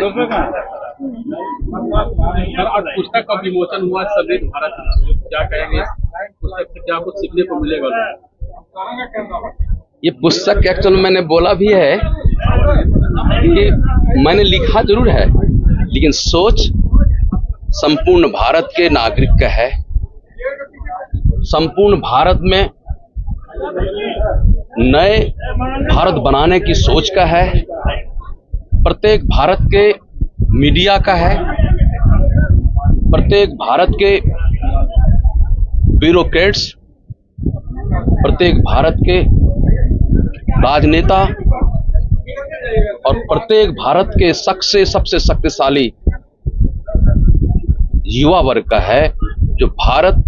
Sir, आज पुस्तक का विमोचन हुआ समृद्ध भारत में, क्या कहेंगे? पुस्तक से क्या कुछ सीखने को मिलेगा? ये पुस्तक एक्चुअल में मैंने बोला भी है कि मैंने लिखा जरूर है, लेकिन सोच संपूर्ण भारत के नागरिक का है। संपूर्ण भारत में नए भारत बनाने की सोच का है। प्रत्येक भारत के मीडिया का है, प्रत्येक भारत के ब्यूरोक्रेट्स, प्रत्येक भारत के राजनेता और प्रत्येक भारत के सबसे शक्तिशाली युवा वर्ग का है, जो भारत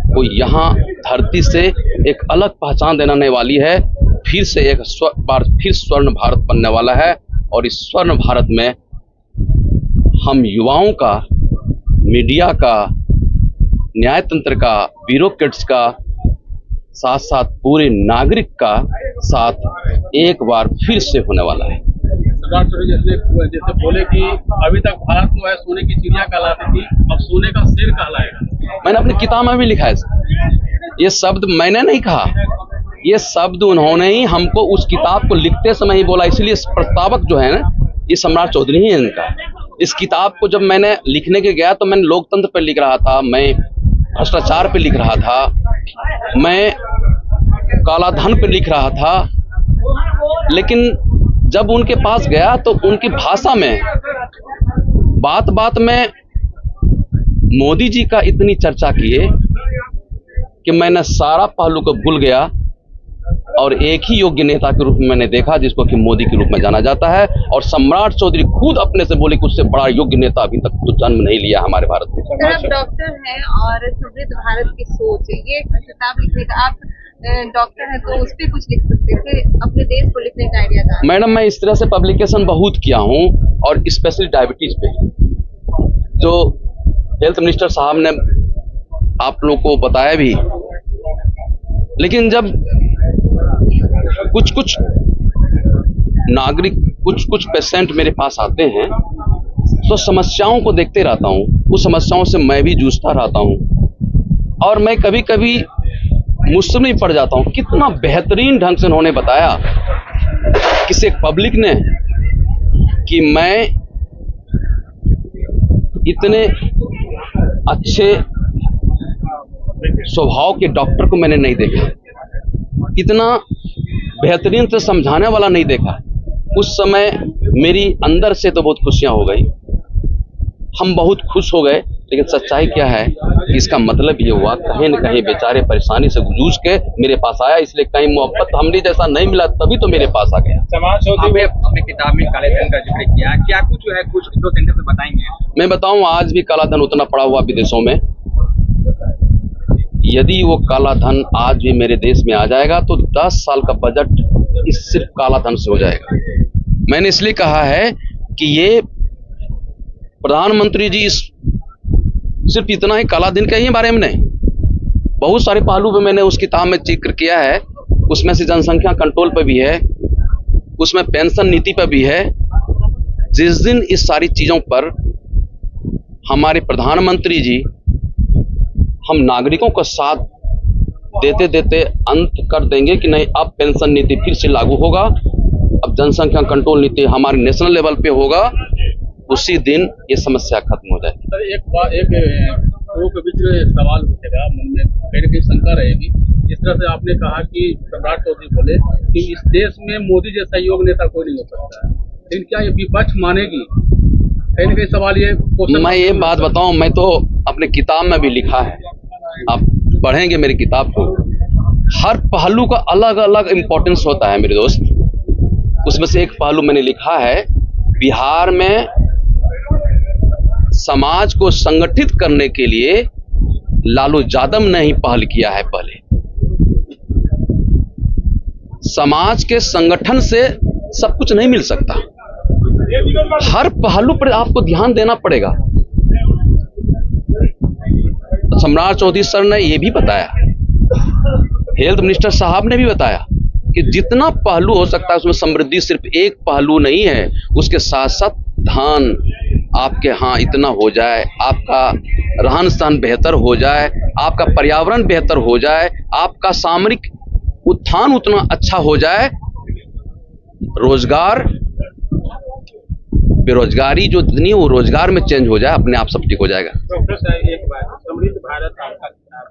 को यहाँ धरती से एक अलग पहचान देने वाली है। फिर से एक बार फिर स्वर्ण भारत बनने वाला है, और इस स्वर्ण भारत में हम युवाओं का, मीडिया का, न्यायतंत्र का, ब्यूरोक्रेट्स का, साथ साथ पूरे नागरिक का साथ एक बार फिर से होने वाला है। सरदार जैसे बोले कि अभी तक भारत जो है सोने की चिड़िया कहलाती थी, अब सोने का शेर कहलाएगा। मैंने अपनी किताब में भी लिखा है। ये शब्द मैंने नहीं कहा, ये शब्द उन्होंने ही हमको उस किताब को लिखते समय ही बोला। इसलिए प्रस्तावक जो है ना, ये सम्राट चौधरी ही है इनका। इस किताब को जब मैंने लिखने के गया तो मैंने लोकतंत्र पर लिख रहा था, मैं भ्रष्टाचार पे लिख रहा था, मैं काला धन पे लिख रहा था। लेकिन जब उनके पास गया तो उनकी भाषा में बात बात में मोदी जी का इतनी चर्चा किए कि मैंने सारा पहलू को भूल गया और एक ही योग्य नेता के रूप में मैंने देखा, जिसको कि मोदी के रूप में जाना जाता है। और सम्राट चौधरी खुद अपने से बोले कि उससे बड़ा योग्य नेता अभी तक तो जन्म नहीं लिया हमारे भारत में। सर, आप डॉक्टर हैं और समृद्ध भारत की सोच, ये किताब लिखने का आप डॉक्टर हैं तो उस पर कुछ लिख सकते थे, अपने देश को लिखने का आइडिया था। मैडम, मैं इस तरह से पब्लिकेशन बहुत किया हूँ, और स्पेशली डायबिटीज पे, जो हेल्थ मिनिस्टर साहब ने आप लोग को बताया भी। लेकिन जब कुछ नागरिक, कुछ पेशेंट मेरे पास आते हैं तो समस्याओं को देखते रहता हूँ, उस समस्याओं से मैं भी जूझता रहता हूँ, और मैं कभी कभी मुश्किल में पड़ जाता हूँ। कितना बेहतरीन ढंग से उन्होंने बताया किसी एक पब्लिक ने कि मैं इतने अच्छे स्वभाव के डॉक्टर को मैंने नहीं देखा, इतना बेहतरीन से समझाने वाला नहीं देखा। उस समय मेरी अंदर से तो बहुत खुशियां हो गई, हम बहुत खुश हो गए। लेकिन सच्चाई क्या है, इसका मतलब ये हुआ कहीं न कहीं बेचारे परेशानी से जूझ के मेरे पास आया, इसलिए कहीं मोहब्बत हमने जैसा नहीं मिला तभी तो मेरे पास आ गया। आपने अपनी किताब में काले धन का जिक्र किया, क्या कुछ है, कुछ दो सेंटेंस में बताएंगे? मैं बताऊं, आज भी काला धन उतना पड़ा हुआ विदेशों में। यदि वो काला धन आज भी मेरे देश में आ जाएगा तो 10 साल का बजट इस सिर्फ काला धन से हो जाएगा। मैंने इसलिए कहा है कि ये प्रधानमंत्री जी सिर्फ इतना ही काला धन के ही बारे में नहीं, बहुत सारे पहलू पे मैंने उस किताब में जिक्र किया है। उसमें से जनसंख्या कंट्रोल पे भी है, उसमें पेंशन नीति पे भी है। जिस दिन इस सारी चीजों पर हमारे प्रधानमंत्री जी हम नागरिकों का साथ देते देते अंत कर देंगे कि नहीं, अब पेंशन नीति फिर से लागू होगा, अब जनसंख्या कंट्रोल नीति हमारे नेशनल लेवल पे होगा, उसी दिन ये समस्या खत्म हो जाएगी। सर, एक लोगों के बीच सवाल उठेगा, मन में कहीं कहीं शंका रहेगी। जिस तरह से आपने कहा कि सम्राट चौधरी बोले कि इस देश में मोदी जैसा योग्य नेता कोई नहीं हो सकता है, लेकिन क्या ये विपक्ष मानेगी? कहीं न कहीं सवाल ये। मैं ये बात बताऊं, मैं तो अपने किताब में भी लिखा है, आप पढ़ेंगे मेरी किताब को, हर पहलू का अलग अलग इम्पोर्टेंस होता है मेरे दोस्त। उसमें से एक पहलू मैंने लिखा है, बिहार में समाज को संगठित करने के लिए लालू यादव ने ही पहल किया है। पहले समाज के संगठन से सब कुछ नहीं मिल सकता, हर पहलू पर आपको ध्यान देना पड़ेगा। सम्राट चौधरी सर ने यह भी बताया, हेल्थ मिनिस्टर साहब ने भी बताया कि जितना पहलू हो सकता है उसमें समृद्धि सिर्फ एक पहलू नहीं है, उसके साथ साथ धान आपके यहाँ इतना हो जाए, आपका रहन सहन बेहतर हो जाए, आपका पर्यावरण बेहतर हो जाए, आपका सामरिक उत्थान उतना अच्छा हो जाए, रोजगार बेरोजगारी जो इतनी है वो रोजगार में चेंज हो जाए, अपने आप सब ठीक हो जाएगा। डॉक्टर साहब एक बात, समृद्ध भारत आपका किताब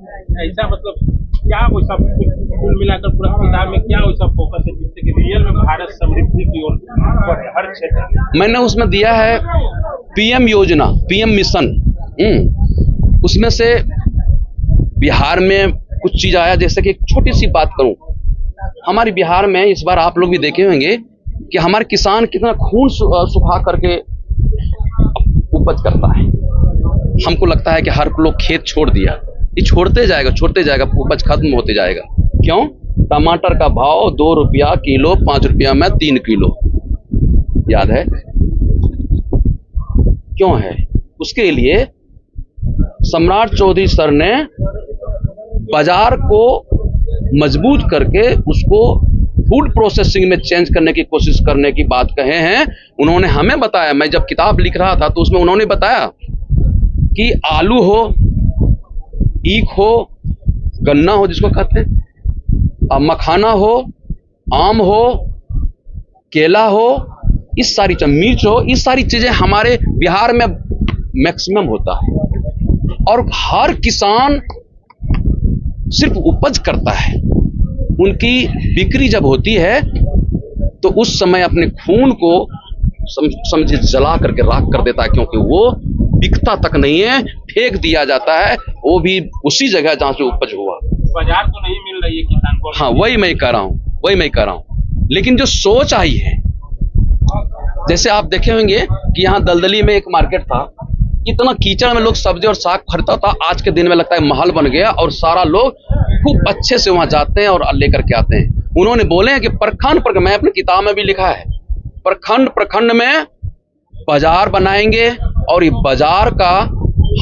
है, ऐसा मतलब क्या वो सब कुल मिलाकर पूरा किताब में क्या वो सब फोकस है जिससे कि रियल में भारत समृद्धि की ओर बढ़े हर क्षेत्र? मैंने उसमें दिया है पीएम योजना, पीएम मिशन। उसमें से बिहार में कुछ चीज आया, जैसे कि एक छोटी सी बात करूं, हमारे बिहार में इस बार आप लोग भी देखे होंगे कि हमारे किसान कितना खून सुखा करके उपज करता है। हमको लगता है कि हर लोग खेत छोड़ दिया, ये छोड़ते जाएगा, उपज खत्म होते जाएगा। क्यों? टमाटर का भाव 2 रुपया किलो, 5 रुपया में 3 किलो, याद है? क्यों है? उसके लिए सम्राट चौधरी सर ने बाजार को मजबूत करके उसको फूड प्रोसेसिंग में चेंज करने की कोशिश करने की बात कहे हैं। उन्होंने हमें बताया, मैं जब किताब लिख रहा था तो उसमें उन्होंने बताया कि आलू हो, ईख हो, गन्ना हो जिसको कहते हैं, मखाना हो, आम हो, केला हो, इस सारी मिर्च हो, इस सारी चीजें हमारे बिहार में मैक्सिमम होता है। और हर किसान सिर्फ उपज करता है, उनकी बिक्री जब होती है तो उस समय अपने खून को समझे जला करके राख कर देता है, क्योंकि वो बिकता तक नहीं है, फेंक दिया जाता है, वो भी उसी जगह जहां से उपज हुआ। बाजार तो नहीं मिल रही है किसान को। हाँ, वही मैं कह रहा हूँ। लेकिन जो सोच आई है, जैसे आप देखे होंगे कि यहाँ दलदली में एक मार्केट था, इतना कीचड़ में लोग सब्जी और साग खरीदता था, आज के दिन में लगता है महल बन गया और सारा लोग खूब अच्छे से वहां जाते हैं और लेकर के आते हैं। उन्होंने बोले हैं कि प्रखंड पर, मैं अपनी किताब में भी लिखा है, प्रखंड में बाजार बनाएंगे और ये बाजार का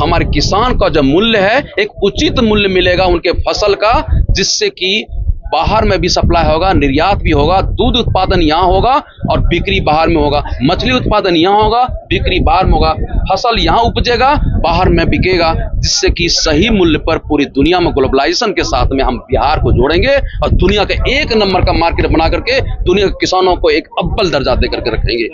हमारे किसान का जो मूल्य है, एक उचित मूल्य मिलेगा उनके फसल का, जिससे कि बाहर में भी सप्लाई होगा, निर्यात भी होगा, दूध उत्पादन यहाँ होगा और बिक्री बाहर में होगा, मछली उत्पादन यहाँ होगा, बिक्री बाहर में होगा, फसल यहाँ उपजेगा, बाहर में बिकेगा, जिससे कि सही मूल्य पर पूरी दुनिया में ग्लोबलाइजेशन के साथ में हम बिहार को जोड़ेंगे और दुनिया के 1 नंबर का मार्केट बना करके दुनिया के किसानों को एक अव्वल दर्जा दे करके रखेंगे।